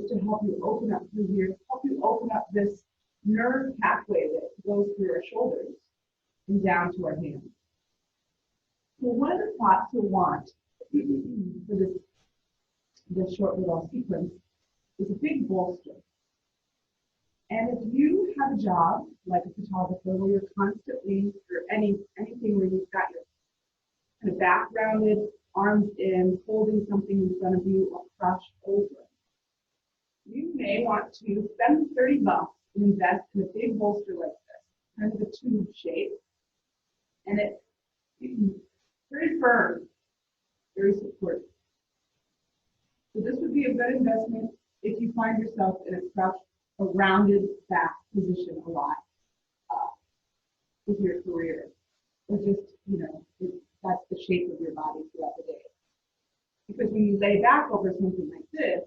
to help you open up through here, help you open up this nerve pathway that goes through our shoulders and down to our hands. So one of the thoughts you'll want for this short little sequence is a big bolster. And if you have a job, like a photographer, where you're constantly, or anything where you've got your kind of back rounded, arms in, holding something in front of you or crouched over, you may want to spend 30 bucks and invest in a big bolster like this, kind of a tube shape. And it's very firm, very supportive. So this would be a good investment if you find yourself in a crouched, a rounded back position a lot with your career, or just, that's the shape of your body throughout the day. Because when you lay back over something like this,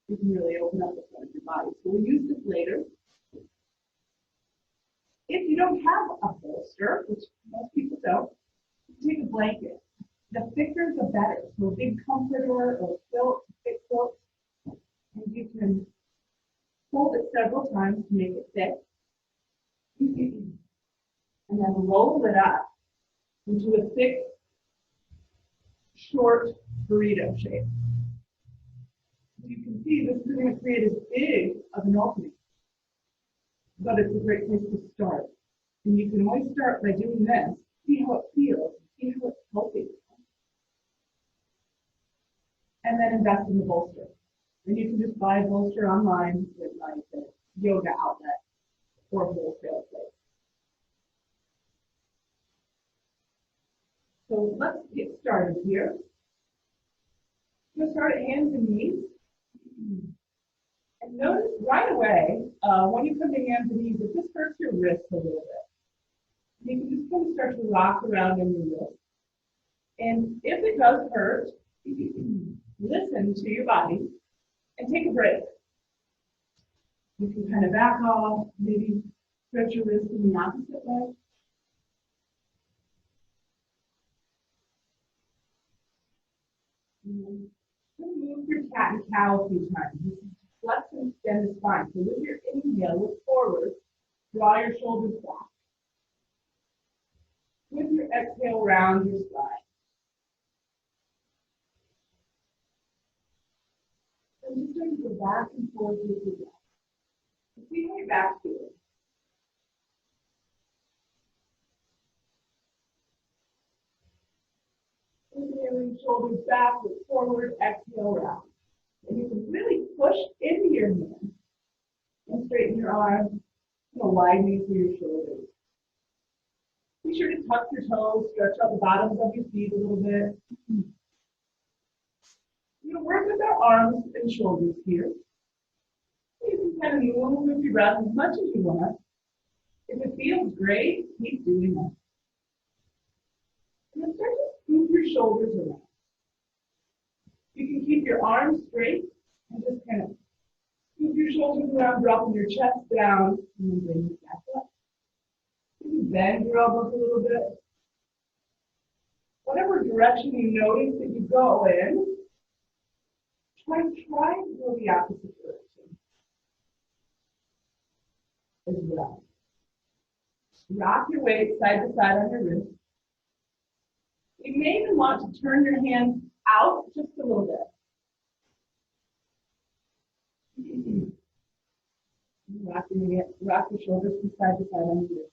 you can really open up the front of your body. So we'll use this later. If you don't have a bolster, which most people don't, take a blanket. The thicker the better. So a big comforter or quilt, thick quilt, and you can fold it several times to make it thick. And then roll it up into a thick, short burrito shape. You can see this is going to create as big of an opening, but it's a great place to start. And you can always start by doing this, see how it feels, see how it's helping. And then invest in the bolster. And you can just buy a bolster online at like a yoga outlet or a wholesale place. So let's get started here. We'll start at hands and knees. And notice right away, when you come to hands and knees, it just hurts your wrist a little bit. You can just kind of start to rock around in your wrist. And if it does hurt, listen to your body and take a break. You can kind of back off, maybe stretch your wrist in the opposite way. Move your cat and cow a few times. This is flex and extend the spine. So with your inhale, look forward, draw your shoulders back. With your exhale, round your spine. And just going to go back and forth with your breath. See how your back feels. Inhaling, shoulders back, look forward, exhale, round. And you can really push into your hands and straighten your arms, widening through your shoulders. Be sure to tuck your toes, stretch out the bottoms of your feet a little bit. We're going to work with our arms and shoulders here. You can kind of move with your breath as much as you want. If it feels great, keep doing that. And then start to scoop your shoulders around. You can keep your arms straight and just kind of scoop your shoulders around, dropping your chest down, and then bring it back up. You can bend your elbows a little bit. Whatever direction you notice that you go in, try to go the opposite direction as well. Rock your weight side to side on your wrist. You may even want to turn your hands out just a little bit. Rock your shoulders from side to side on your wrist.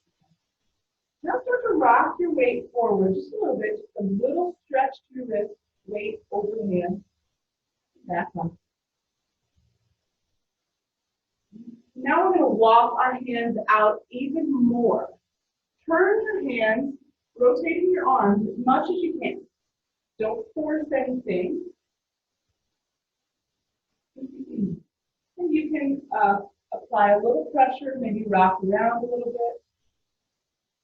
Now start to rock your weight forward just a little bit, just a little stretch to your wrist, weight over the hand. Back up. Now we're going to walk our hands out even more. Turn your hands, rotating your arms as much as you can. Don't force anything. And you can apply a little pressure, maybe rock around a little bit.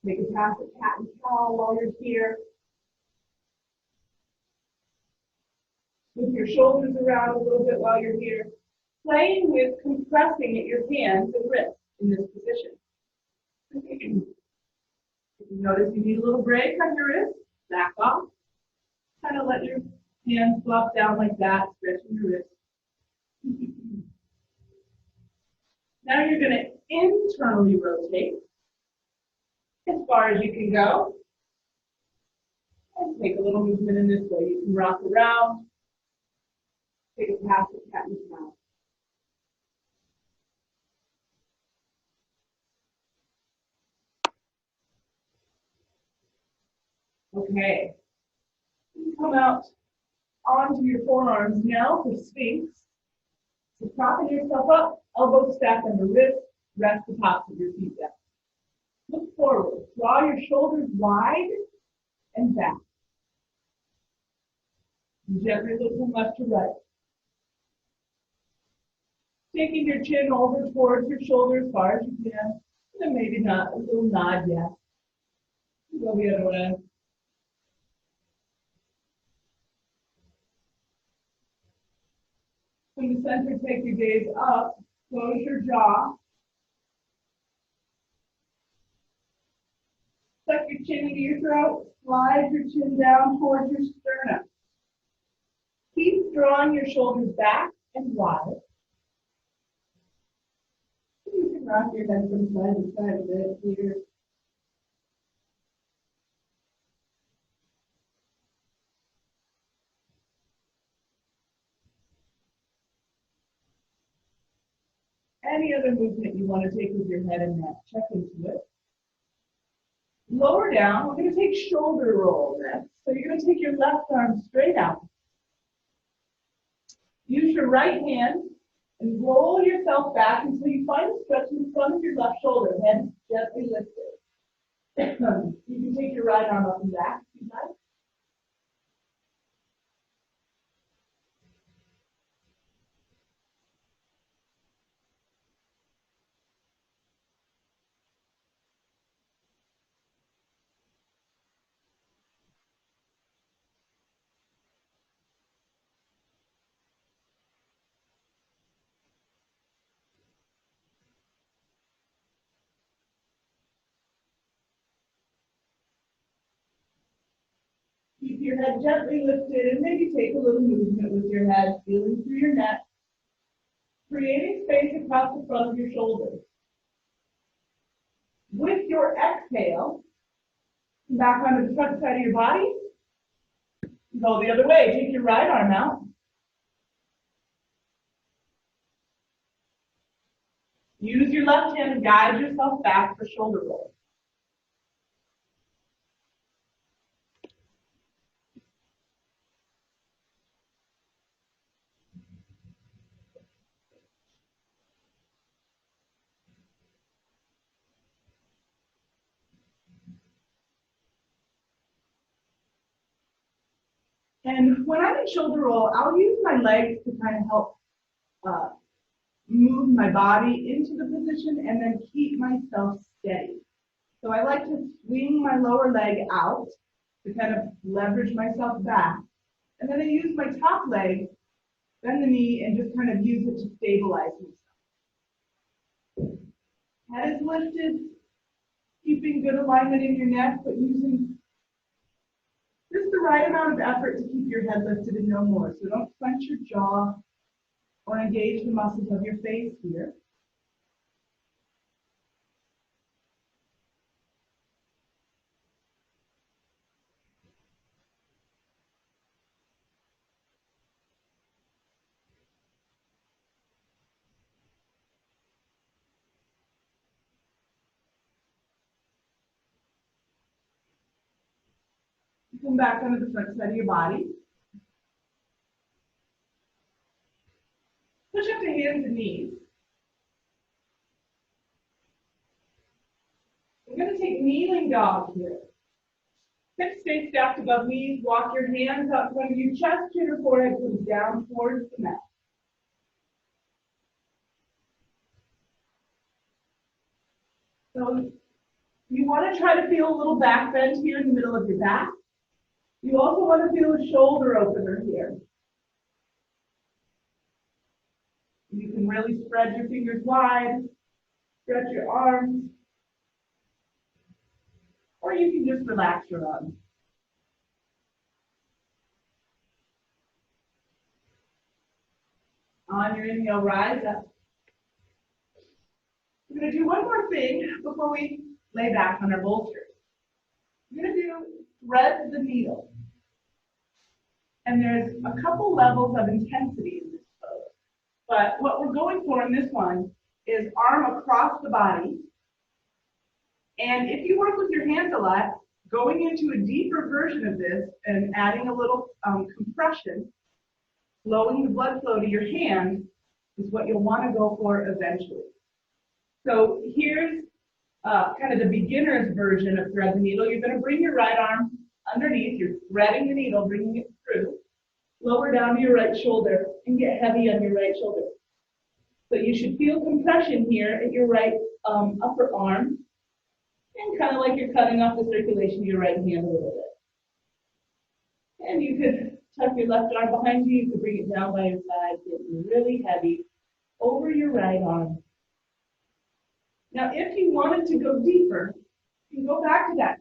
Make a pass of cat and cow while you're here. Move your shoulders around a little bit while you're here. Playing with compressing at your hands and wrists in this position. If you notice you need a little break on your wrist, back off. Kind of let your hands flop down like that, stretching your wrist. Now you're going to internally rotate as far as you can go. And take a little movement in this way. You can rock around, take a pass at cat and mouse. Okay. You come out onto your forearms now for Sphinx. So propping yourself up, elbows stacked on the wrist, rest the tops of your feet down. Look forward, draw your shoulders wide and back. Gently look from left to right. Taking your chin over towards your shoulder as far as you can. And then maybe not a little nod, yes. Go the other way. From the center, take your gaze up, close your jaw. Suck your chin into your throat, slide your chin down towards your sternum. Keep drawing your shoulders back and wide. You can rock your head from side to side a bit here. Any other movement you want to take with your head and neck, check into it. Lower down, we're going to take shoulder roll next. So you're going to take your left arm straight out. Use your right hand and roll yourself back until you find a stretch in the front of your left shoulder, head gently lifted. You can take your right arm up and back if you'd like. Keep your head gently lifted and maybe take a little movement with your head, feeling through your neck, creating space across the front of your shoulders. With your exhale, come back onto the front side of your body. Go the other way. Take your right arm out. Use your left hand to guide yourself back for shoulder roll. And when I'm in shoulder roll, I'll use my legs to kind of help move my body into the position and then keep myself steady. So I like to swing my lower leg out to kind of leverage myself back. And then I use my top leg, bend the knee, and just kind of use it to stabilize myself. Head is lifted, keeping good alignment in your neck, but using just the right amount of effort to keep your head lifted and no more. So don't clench your jaw or engage the muscles of your face here. Come back onto the front side of your body. Push up to hands and knees. We're going to take kneeling dog here. Hips stay stacked above knees. Walk your hands out in front of you. Chest, chin, or forehead comes down towards the mat. So you want to try to feel a little back bend here in the middle of your back. You also want to feel a shoulder opener here. You can really spread your fingers wide, stretch your arms, or you can just relax your arms. On your inhale, rise up. We're going to do one more thing before we lay back on our bolsters. We're going to do thread the needle. And there's a couple levels of intensity in this pose. But what we're going for in this one is arm across the body. And if you work with your hands a lot, going into a deeper version of this and adding a little compression, slowing the blood flow to your hand is what you'll want to go for eventually. So here's kind of the beginner's version of thread the needle. You're going to bring your right arm underneath. You're threading the needle, bringing it through. Lower down to your right shoulder and get heavy on your right shoulder. So you should feel compression here at your right upper arm, and kind of like you're cutting off the circulation of your right hand a little bit. And you could tuck your left arm behind you. You could bring it down by your side, getting really heavy over your right arm. Now, if you wanted to go deeper, you can go back to that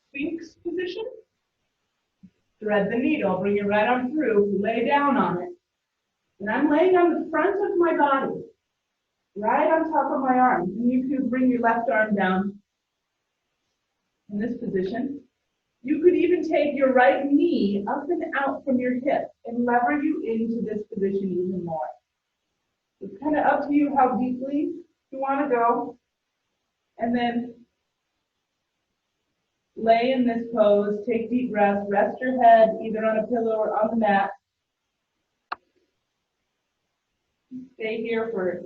Sphinx position. Thread the needle, bring your right arm through, lay down on it. And I'm laying on the front of my body, right on top of my arm. And you could bring your left arm down in this position. You could even take your right knee up and out from your hip and lever you into this position even more. It's kind of up to you how deeply you want to go. And then lay in this pose, take deep breaths, rest your head either on a pillow or on the mat. Stay here for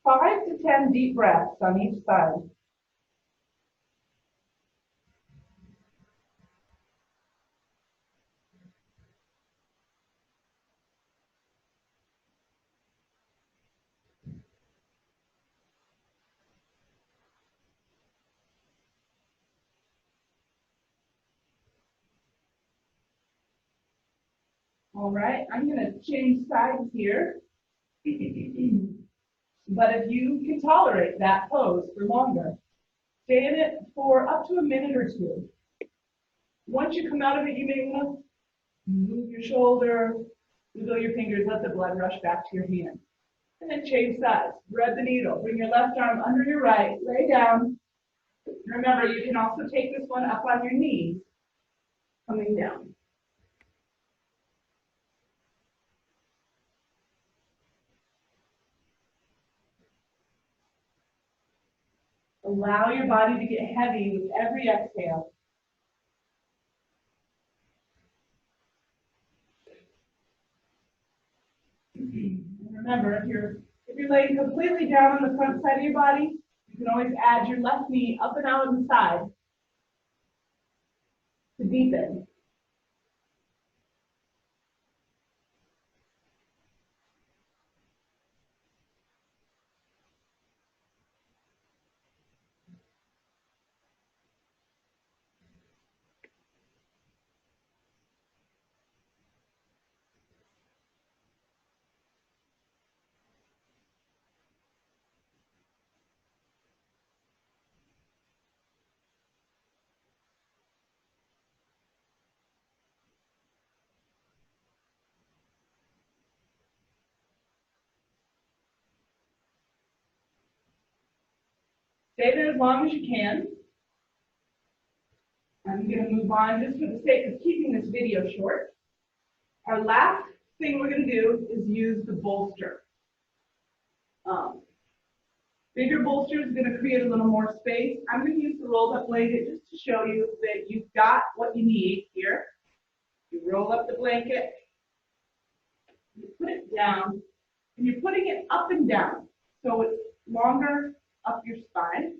5 to 10 deep breaths on each side. All right, I'm going to change sides here. But if you can tolerate that pose for longer, stay in it for up to a minute or two. Once you come out of it, you may want to move your shoulder, wiggle your fingers, let the blood rush back to your hand. And then change sides. Thread the needle. Bring your left arm under your right. Lay down. Remember, you can also take this one up on your knees, coming down. Allow your body to get heavy with every exhale. And remember, if you're laying completely down on the front side of your body, you can always add your left knee up and out on the side to deepen. Stay there as long as you can. I'm going to move on just for the sake of keeping this video short. Our last thing we're going to do is use the bolster. Bigger bolster is going to create a little more space. I'm going to use the rolled up blanket just to show you that you've got what you need here. You roll up the blanket, you put it down, and you're putting it up and down. So it's longer up your spine.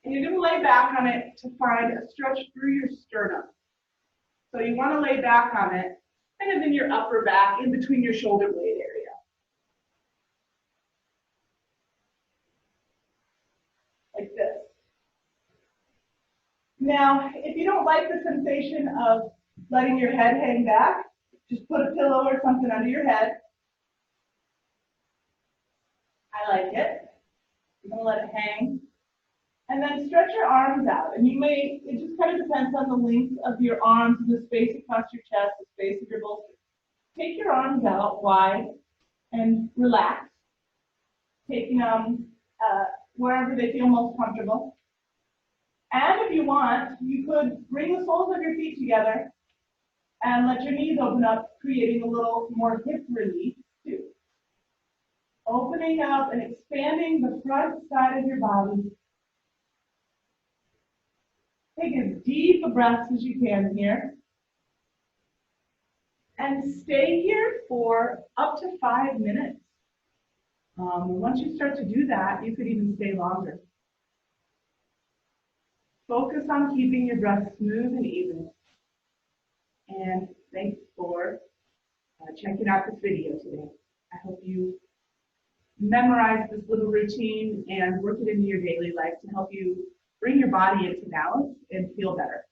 And you're going to lay back on it to find a stretch through your sternum. So you want to lay back on it, kind of in your upper back, in between your shoulder blade area. Like this. Now, if you don't like the sensation of letting your head hang back, just put a pillow or something under your head. I like it. You're going to let it hang. And then stretch your arms out. And you may, it just kind of depends on the length of your arms, the space across your chest, the space of your bolster. Take your arms out wide and relax. taking them wherever they feel most comfortable. And if you want, you could bring the soles of your feet together and let your knees open up, creating a little more hip release too. Opening up and expanding the front side of your body. Take as deep a breath as you can here. And stay here for up to 5 minutes. Once you start to do that, you could even stay longer. Focus on keeping your breath smooth and even. And thanks for checking out this video today. I hope you memorize this little routine and work it into your daily life to help you bring your body into balance and feel better.